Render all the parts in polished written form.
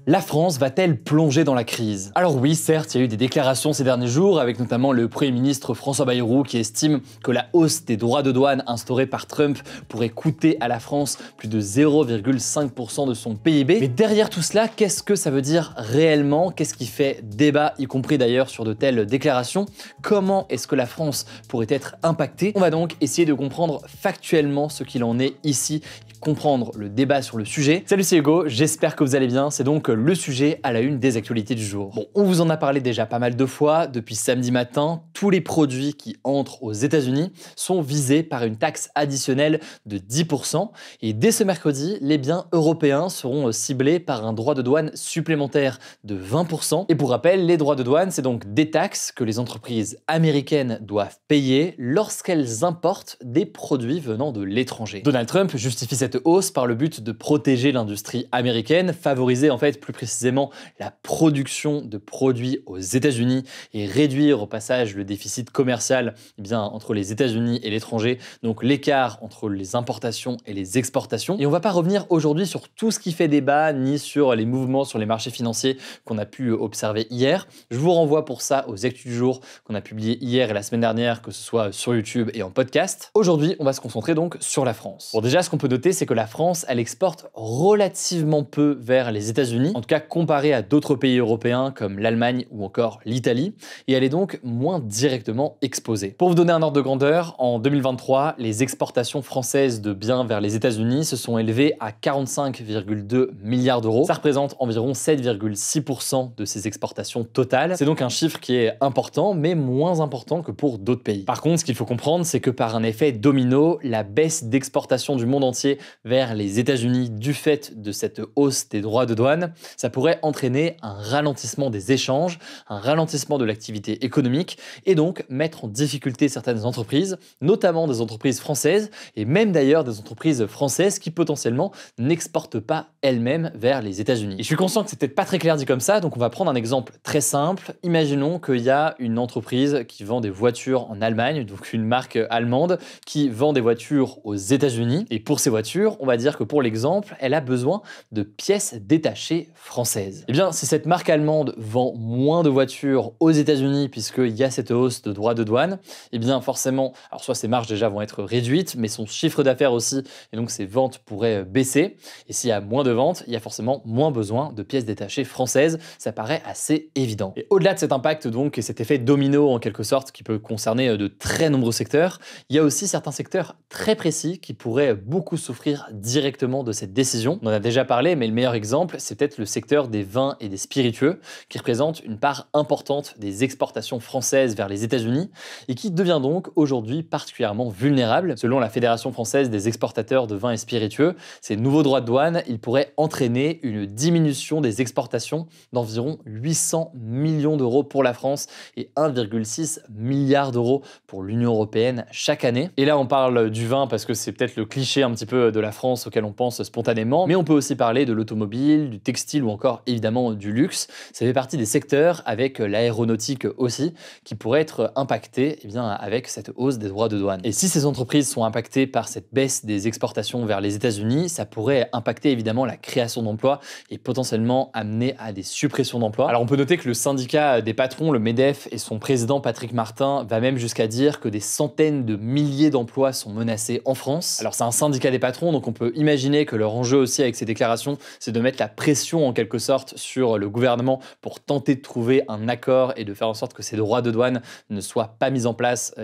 La France va-t-elle plonger dans la crise? Alors oui, certes, il y a eu des déclarations ces derniers jours, avec notamment le Premier ministre François Bayrou qui estime que la hausse des droits de douane instaurée par Trump pourrait coûter à la France plus de 0,5% de son PIB. Mais derrière tout cela, qu'est-ce que ça veut dire réellement? Qu'est-ce qui fait débat, y compris d'ailleurs sur de telles déclarations? Comment est-ce que la France pourrait être impactée? On va donc essayer de comprendre factuellement ce qu'il en est ici et comprendre le débat sur le sujet. Salut, c'est Hugo, j'espère que vous allez bien. C'est donc le sujet à la une des actualités du jour. Bon, on vous en a parlé déjà pas mal de fois. Depuis samedi matin, tous les produits qui entrent aux États-Unis sont visés par une taxe additionnelle de 10%. Et dès ce mercredi, les biens européens seront ciblés par un droit de douane supplémentaire de 20%. Et pour rappel, les droits de douane, c'est donc des taxes que les entreprises américaines doivent payer lorsqu'elles importent des produits venant de l'étranger. Donald Trump justifie cette hausse par le but de protéger l'industrie américaine, favoriser en fait plus précisément la production de produits aux États-Unis et réduire au passage le déficit commercial entre les États-Unis et l'étranger, donc l'écart entre les importations et les exportations. Et on va pas revenir aujourd'hui sur tout ce qui fait débat, ni sur les mouvements sur les marchés financiers qu'on a pu observer hier. Je vous renvoie pour ça aux actus du jour qu'on a publié hier et la semaine dernière, que ce soit sur YouTube et en podcast. Aujourd'hui, on va se concentrer donc sur la France. Bon, déjà, ce qu'on peut noter, c'est que la France, elle exporte relativement peu vers les États-Unis, en tout cas comparé à d'autres pays européens comme l'Allemagne ou encore l'Italie, et elle est donc moins directement exposée. Pour vous donner un ordre de grandeur, en 2023, les exportations françaises de biens vers les États-Unis se sont élevées à 45,2 milliards d'euros. Ça représente environ 7,6% de ces exportations totales. C'est donc un chiffre qui est important, mais moins important que pour d'autres pays. Par contre, ce qu'il faut comprendre, c'est que par un effet domino, la baisse d'exportation du monde entier vers les États-Unis du fait de cette hausse des droits de douane, ça pourrait entraîner un ralentissement des échanges, un ralentissement de l'activité économique et donc mettre en difficulté certaines entreprises, notamment des entreprises françaises et même d'ailleurs des entreprises françaises qui potentiellement n'exportent pas elles-mêmes vers les États-Unis. Et je suis conscient que c'est peut-être pas très clair dit comme ça, donc on va prendre un exemple très simple. Imaginons qu'il y a une entreprise qui vend des voitures en Allemagne, donc une marque allemande qui vend des voitures aux États-Unis et pour ces voitures, on va dire que pour l'exemple, elle a besoin de pièces détachées françaises. Eh bien, si cette marque allemande vend moins de voitures aux États-Unis puisqu'il y a cette hausse de droits de douane, eh bien forcément, alors soit ses marges déjà vont être réduites, mais son chiffre d'affaires aussi, et donc ses ventes pourraient baisser. Et s'il y a moins de ventes, il y a forcément moins besoin de pièces détachées françaises. Ça paraît assez évident. Et au-delà de cet impact donc et cet effet domino en quelque sorte qui peut concerner de très nombreux secteurs, il y a aussi certains secteurs très précis qui pourraient beaucoup souffrir directement de cette décision. On en a déjà parlé, mais le meilleur exemple, c'est peut-être le secteur des vins et des spiritueux, qui représente une part importante des exportations françaises vers les États-Unis et qui devient donc aujourd'hui particulièrement vulnérable. Selon la Fédération française des exportateurs de vins et spiritueux, ces nouveaux droits de douane, ils pourraient entraîner une diminution des exportations d'environ 800 millions d'euros pour la France et 1,6 milliard d'euros pour l'Union européenne chaque année. Et là, on parle du vin parce que c'est peut-être le cliché un petit peu de la France auquel on pense spontanément, mais on peut aussi parler de l'automobile, du textile ou encore évidemment du luxe. Ça fait partie des secteurs, avec l'aéronautique aussi, qui pourraient être impactés avec cette hausse des droits de douane. Et si ces entreprises sont impactées par cette baisse des exportations vers les États-Unis, ça pourrait impacter évidemment la création d'emplois et potentiellement amener à des suppressions d'emplois. Alors on peut noter que le syndicat des patrons, le MEDEF, et son président Patrick Martin va même jusqu'à dire que des centaines de milliers d'emplois sont menacés en France. Alors c'est un syndicat des patrons, donc on peut imaginer que leur enjeu aussi avec ces déclarations, c'est de mettre la pression en quelque sorte sur le gouvernement pour tenter de trouver un accord et de faire en sorte que ces droits de douane ne soient pas mis en place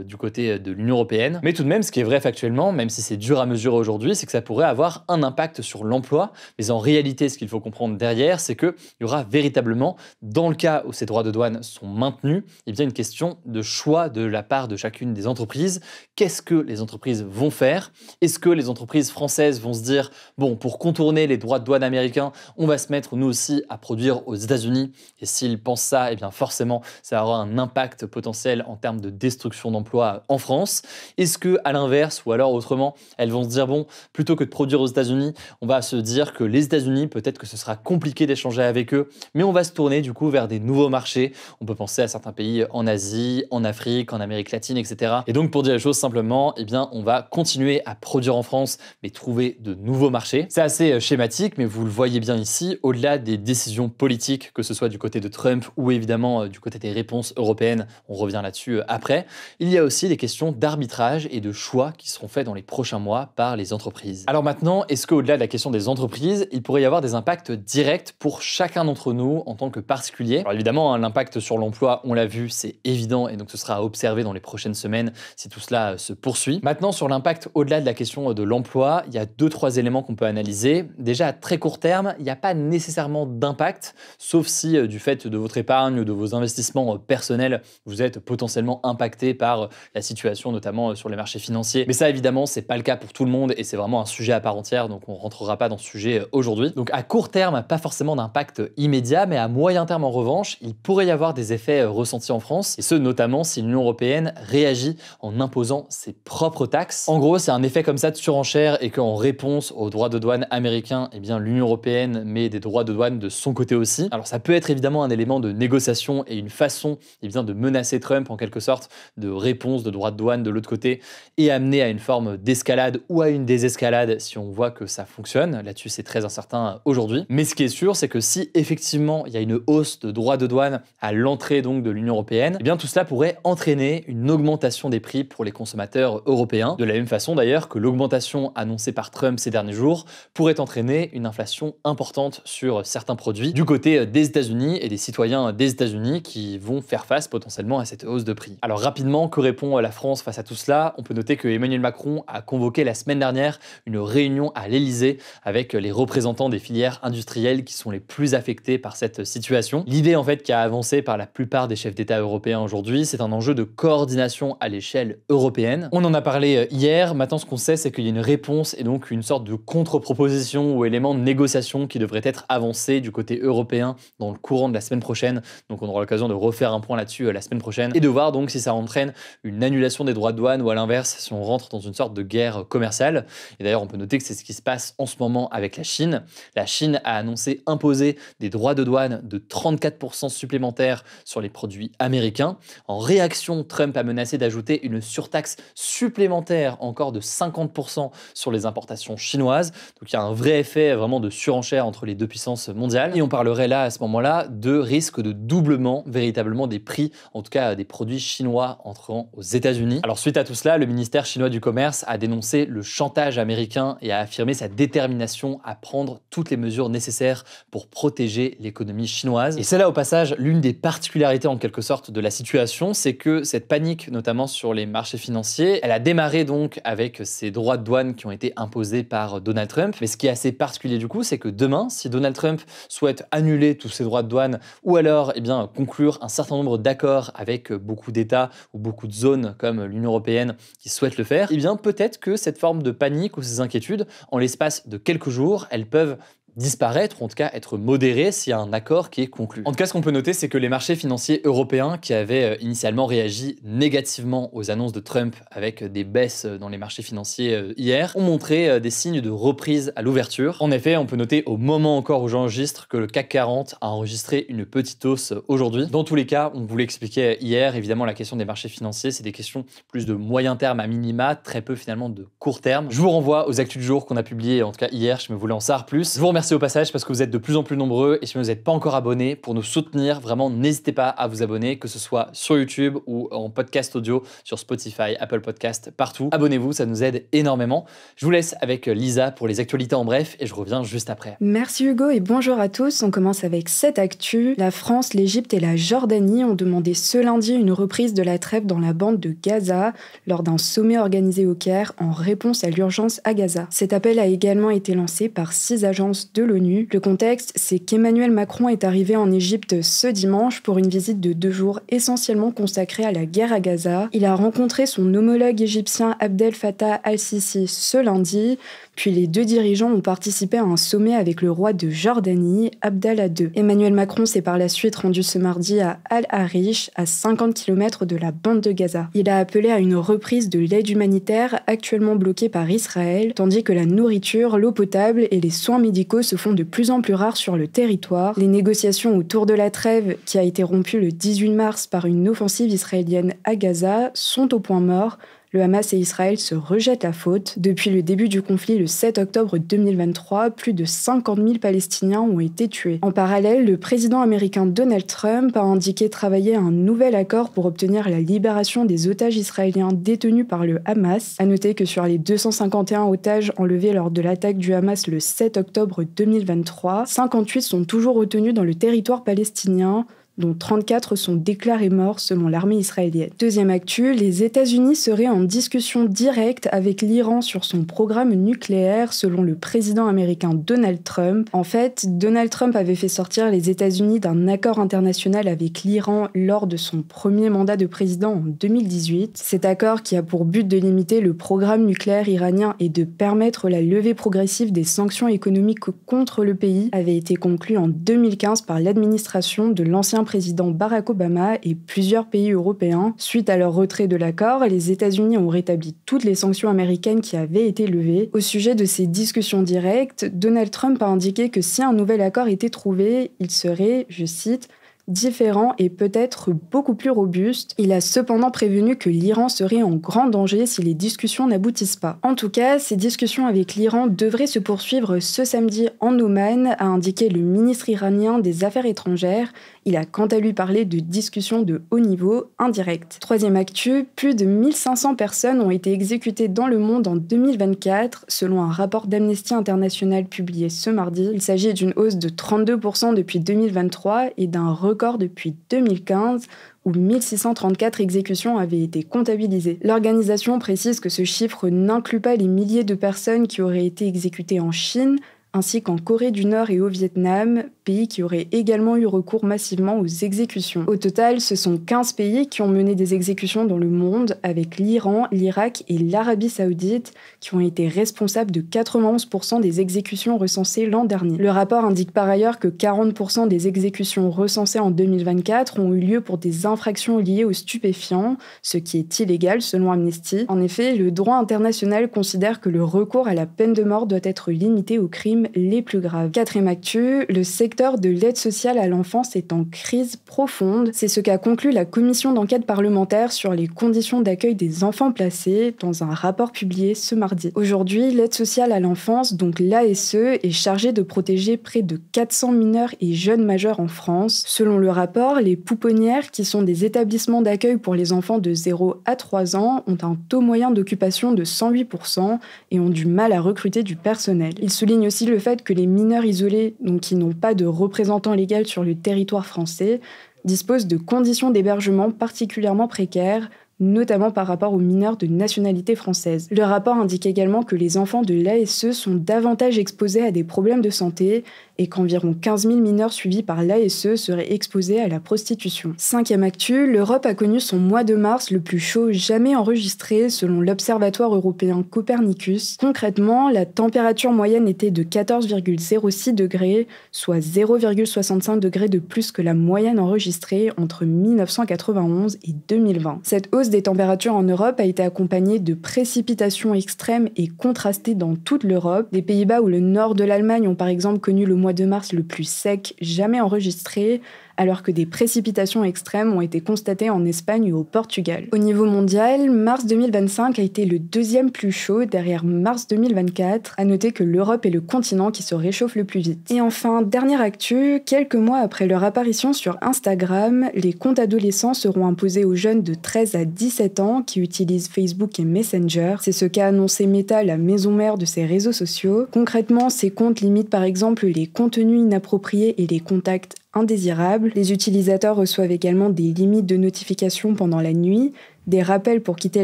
du côté de l'Union européenne. Mais tout de même, ce qui est vrai factuellement, même si c'est dur à mesurer aujourd'hui, c'est que ça pourrait avoir un impact sur l'emploi. Mais en réalité, ce qu'il faut comprendre derrière, c'est qu'il y aura véritablement, dans le cas où ces droits de douane sont maintenus, une question de choix de la part de chacune des entreprises. Qu'est-ce que les entreprises vont faire? Est-ce que les entreprises françaises vont se dire, bon, pour contourner les droits de douane américains, on va se mettre nous aussi à produire aux États-Unis? Et s'ils pensent ça, forcément, ça aura un impact potentiel en termes de destruction d'emplois en France. Est-ce que, à l'inverse, ou alors autrement, elles vont se dire, bon, plutôt que de produire aux États-Unis, on va se dire que les États-Unis, peut-être que ce sera compliqué d'échanger avec eux, mais on va se tourner du coup vers des nouveaux marchés. On peut penser à certains pays en Asie, en Afrique, en Amérique latine, etc. Et donc, pour dire les choses simplement, on va continuer à produire en France dépenses, mais trouver de nouveaux marchés. C'est assez schématique, mais vous le voyez bien ici, au-delà des décisions politiques, que ce soit du côté de Trump ou évidemment du côté des réponses européennes, on revient là-dessus après, il y a aussi des questions d'arbitrage et de choix qui seront faits dans les prochains mois par les entreprises. Alors maintenant, est-ce qu'au-delà de la question des entreprises, il pourrait y avoir des impacts directs pour chacun d'entre nous en tant que particulier? Alors évidemment, hein, l'impact sur l'emploi, on l'a vu, c'est évident et donc ce sera à observer dans les prochaines semaines si tout cela se poursuit. Maintenant, sur l'impact au-delà de la question de l'emploi, il y a 2-3 éléments qu'on peut analyser. Déjà, à très court terme, il n'y a pas nécessairement d'impact, sauf si du fait de votre épargne ou de vos investissements personnels, vous êtes potentiellement impacté par la situation, notamment sur les marchés financiers. Mais ça, évidemment, c'est pas le cas pour tout le monde et c'est vraiment un sujet à part entière, donc on rentrera pas dans ce sujet aujourd'hui. Donc à court terme, pas forcément d'impact immédiat, mais à moyen terme en revanche, il pourrait y avoir des effets ressentis en France, et ce notamment si l'Union européenne réagit en imposant ses propres taxes. En gros, c'est un effet comme ça de surenchère et qu'en réponse aux droits de douane américains, eh bien l'Union européenne met des droits de douane de son côté aussi. Alors ça peut être évidemment un élément de négociation et une façon de menacer Trump en quelque sorte, de réponse de droits de douane de l'autre côté et amener à une forme d'escalade ou à une désescalade si on voit que ça fonctionne. Là-dessus, c'est très incertain aujourd'hui. Mais ce qui est sûr, c'est que si effectivement il y a une hausse de droits de douane à l'entrée donc de l'Union européenne, eh bien tout cela pourrait entraîner une augmentation des prix pour les consommateurs européens. De la même façon d'ailleurs que l'augmentation annoncée par Trump ces derniers jours pourrait entraîner une inflation importante sur certains produits du côté des États-Unis et des citoyens des États-Unis qui vont faire face potentiellement à cette hausse de prix. Alors rapidement, que répond la France face à tout cela? On peut noter que Emmanuel Macron a convoqué la semaine dernière une réunion à l'Elysée avec les représentants des filières industrielles qui sont les plus affectées par cette situation. L'idée en fait qui a avancé par la plupart des chefs d'État européens aujourd'hui, c'est un enjeu de coordination à l'échelle européenne. On en a parlé hier, maintenant ce qu'on sait c'est qu'il y a une réponse et donc une sorte de contre-proposition ou élément de négociation qui devrait être avancé du côté européen dans le courant de la semaine prochaine. Donc on aura l'occasion de refaire un point là-dessus la semaine prochaine et de voir donc si ça entraîne une annulation des droits de douane ou à l'inverse si on rentre dans une sorte de guerre commerciale. Et d'ailleurs on peut noter que c'est ce qui se passe en ce moment avec la Chine. La Chine a annoncé imposer des droits de douane de 34% supplémentaires sur les produits américains. En réaction, Trump a menacé d'ajouter une surtaxe supplémentaire encore de 50% sur les importations chinoises. Donc il y a un vrai effet vraiment de surenchère entre les deux puissances mondiales. Et on parlerait là à ce moment-là de risque de doublement véritablement des prix, en tout cas des produits chinois entrant aux États-Unis. Alors suite à tout cela, le ministère chinois du commerce a dénoncé le chantage américain et a affirmé sa détermination à prendre toutes les mesures nécessaires pour protéger l'économie chinoise. Et c'est là au passage l'une des particularités en quelque sorte de la situation, c'est que cette panique notamment sur les marchés financiers, elle a démarré donc avec ces droits de douane qui ont été imposés par Donald Trump. Mais ce qui est assez particulier du coup, c'est que demain, si Donald Trump souhaite annuler tous ces droits de douane ou alors conclure un certain nombre d'accords avec beaucoup d'États ou beaucoup de zones comme l'Union européenne qui souhaitent le faire, eh bien peut-être que cette forme de panique ou ces inquiétudes, en l'espace de quelques jours, elles peuvent disparaître, ou en tout cas être modéré s'il y a un accord qui est conclu. En tout cas, ce qu'on peut noter, c'est que les marchés financiers européens qui avaient initialement réagi négativement aux annonces de Trump avec des baisses dans les marchés financiers hier, ont montré des signes de reprise à l'ouverture. En effet, on peut noter au moment encore où j'enregistre que le CAC 40 a enregistré une petite hausse aujourd'hui. Dans tous les cas, on vous l'expliquait hier, évidemment la question des marchés financiers, c'est des questions plus de moyen terme à minima, très peu finalement de court terme. Je vous renvoie aux actus du jour qu'on a publiées, en tout cas hier, je me voulais en savoir plus. Je vous remercie au passage parce que vous êtes de plus en plus nombreux et si vous n'êtes pas encore abonné, pour nous soutenir, vraiment n'hésitez pas à vous abonner, que ce soit sur YouTube ou en podcast audio sur Spotify, Apple Podcast, partout. Abonnez-vous, ça nous aide énormément. Je vous laisse avec Lisa pour les actualités en bref et je reviens juste après. Merci Hugo et bonjour à tous. On commence avec cette actu. La France, l'Égypte et la Jordanie ont demandé ce lundi une reprise de la trêve dans la bande de Gaza lors d'un sommet organisé au Caire en réponse à l'urgence à Gaza. Cet appel a également été lancé par 6 agences de l'ONU. Le contexte, c'est qu'Emmanuel Macron est arrivé en Égypte ce dimanche pour une visite de 2 jours essentiellement consacrée à la guerre à Gaza. Il a rencontré son homologue égyptien Abdel Fattah al-Sisi ce lundi, puis les 2 dirigeants ont participé à un sommet avec le roi de Jordanie, Abdallah II. Emmanuel Macron s'est par la suite rendu ce mardi à Al-Arish, à 50 km de la bande de Gaza. Il a appelé à une reprise de l'aide humanitaire actuellement bloquée par Israël, tandis que la nourriture, l'eau potable et les soins médicaux se font de plus en plus rares sur le territoire. Les négociations autour de la trêve, qui a été rompue le 18 mars par une offensive israélienne à Gaza, sont au point mort. Le Hamas et Israël se rejettent la faute. Depuis le début du conflit le 7 octobre 2023, plus de 50 000 Palestiniens ont été tués. En parallèle, le président américain Donald Trump a indiqué travailler à un nouvel accord pour obtenir la libération des otages israéliens détenus par le Hamas. À noter que sur les 251 otages enlevés lors de l'attaque du Hamas le 7 octobre 2023, 58 sont toujours retenus dans le territoire palestinien, dont 34 sont déclarés morts selon l'armée israélienne. Deuxième actu, les États-Unis seraient en discussion directe avec l'Iran sur son programme nucléaire selon le président américain Donald Trump. En fait, Donald Trump avait fait sortir les États-Unis d'un accord international avec l'Iran lors de son premier mandat de président en 2018. Cet accord, qui a pour but de limiter le programme nucléaire iranien et de permettre la levée progressive des sanctions économiques contre le pays, avait été conclu en 2015 par l'administration de l'ancien président Barack Obama et plusieurs pays européens. Suite à leur retrait de l'accord, les États-Unis ont rétabli toutes les sanctions américaines qui avaient été levées. Au sujet de ces discussions directes, Donald Trump a indiqué que si un nouvel accord était trouvé, il serait, je cite, différent et peut-être beaucoup plus robuste. Il a cependant prévenu que l'Iran serait en grand danger si les discussions n'aboutissent pas. En tout cas, ces discussions avec l'Iran devraient se poursuivre ce samedi en Oman, a indiqué le ministre iranien des Affaires étrangères. Il a quant à lui parlé de discussions de haut niveau indirectes. Troisième actu, plus de 1500 personnes ont été exécutées dans le monde en 2024, selon un rapport d'Amnesty International publié ce mardi. Il s'agit d'une hausse de 32% depuis 2023 et d'un record depuis 2015, où 1634 exécutions avaient été comptabilisées. L'organisation précise que ce chiffre n'inclut pas les milliers de personnes qui auraient été exécutées en Chine, ainsi qu'en Corée du Nord et au Vietnam, pays qui auraient également eu recours massivement aux exécutions. Au total, ce sont 15 pays qui ont mené des exécutions dans le monde, avec l'Iran, l'Irak et l'Arabie Saoudite, qui ont été responsables de 91% des exécutions recensées l'an dernier. Le rapport indique par ailleurs que 40% des exécutions recensées en 2024 ont eu lieu pour des infractions liées aux stupéfiants, ce qui est illégal selon Amnesty. En effet, le droit international considère que le recours à la peine de mort doit être limité aux crimes les plus graves. Quatrième actu, le secteur de l'aide sociale à l'enfance est en crise profonde. C'est ce qu'a conclu la commission d'enquête parlementaire sur les conditions d'accueil des enfants placés dans un rapport publié ce mardi. Aujourd'hui, l'aide sociale à l'enfance, donc l'ASE, est chargée de protéger près de 400 mineurs et jeunes majeurs en France. Selon le rapport, les pouponnières, qui sont des établissements d'accueil pour les enfants de 0 à 3 ans, ont un taux moyen d'occupation de 108% et ont du mal à recruter du personnel. Il souligne aussi le fait que les mineurs isolés, donc qui n'ont pas de représentant légal sur le territoire français, disposent de conditions d'hébergement particulièrement précaires, notamment par rapport aux mineurs de nationalité française. Le rapport indique également que les enfants de l'ASE sont davantage exposés à des problèmes de santé et qu'environ 15 000 mineurs suivis par l'ASE seraient exposés à la prostitution. Cinquième actu, l'Europe a connu son mois de mars le plus chaud jamais enregistré selon l'Observatoire européen Copernicus. Concrètement, la température moyenne était de 14,06 degrés, soit 0,65 degrés de plus que la moyenne enregistrée entre 1991 et 2020. Cette hausse des températures en Europe a été accompagnée de précipitations extrêmes et contrastées dans toute l'Europe. Les Pays-Bas ou le nord de l'Allemagne ont par exemple connu le mois de mars le plus sec jamais enregistré, alors que des précipitations extrêmes ont été constatées en Espagne et au Portugal. Au niveau mondial, mars 2025 a été le deuxième plus chaud derrière mars 2024. À noter que l'Europe est le continent qui se réchauffe le plus vite. Et enfin, dernière actu, quelques mois après leur apparition sur Instagram, les comptes adolescents seront imposés aux jeunes de 13 à 17 ans qui utilisent Facebook et Messenger. C'est ce qu'a annoncé Meta, la maison mère de ces réseaux sociaux. Concrètement, ces comptes limitent par exemple les contenus inappropriés et les contacts indésirables. Les utilisateurs reçoivent également des limites de notification pendant la nuit, des rappels pour quitter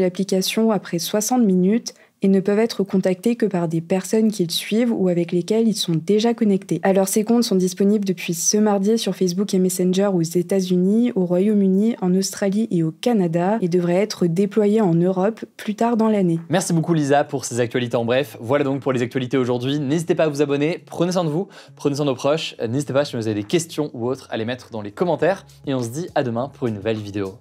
l'application après 60 minutes et ne peuvent être contactés que par des personnes qu'ils suivent ou avec lesquelles ils sont déjà connectés. Alors ces comptes sont disponibles depuis ce mardi sur Facebook et Messenger aux États-Unis, au Royaume-Uni, en Australie et au Canada et devraient être déployés en Europe plus tard dans l'année. Merci beaucoup Lisa pour ces actualités en bref. Voilà donc pour les actualités aujourd'hui. N'hésitez pas à vous abonner, prenez soin de vous, prenez soin de nos proches. N'hésitez pas si vous avez des questions ou autres à les mettre dans les commentaires et on se dit à demain pour une nouvelle vidéo.